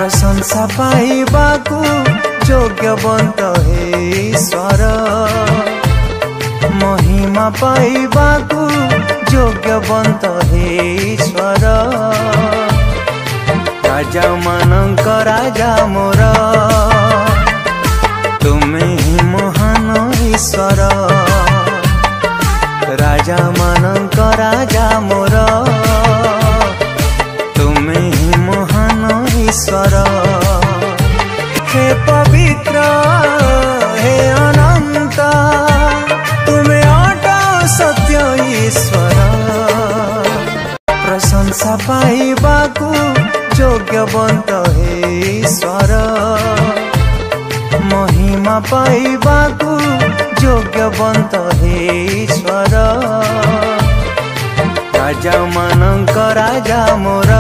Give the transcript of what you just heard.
प्रशंसा पाइबाकु योग्यवंत हे ईश्वर, महिमा पाइबाकु योग्यवंत हे ईश्वर। राजा मानंक राजा मोर, तुमे ही महान ईश्वर। राजा मानंक राजा मोर, तुमे ही महान ईश्वर। हे पवित्र हे अनंत, तुमे अटा सत्य ईश्वर। प्रशंसा पाइबाकु योग्यवंत हे ईश्वर, महिमा पाइबाकु योग्यवंत हे ईश्वर। राजा मानंक राजा मोर।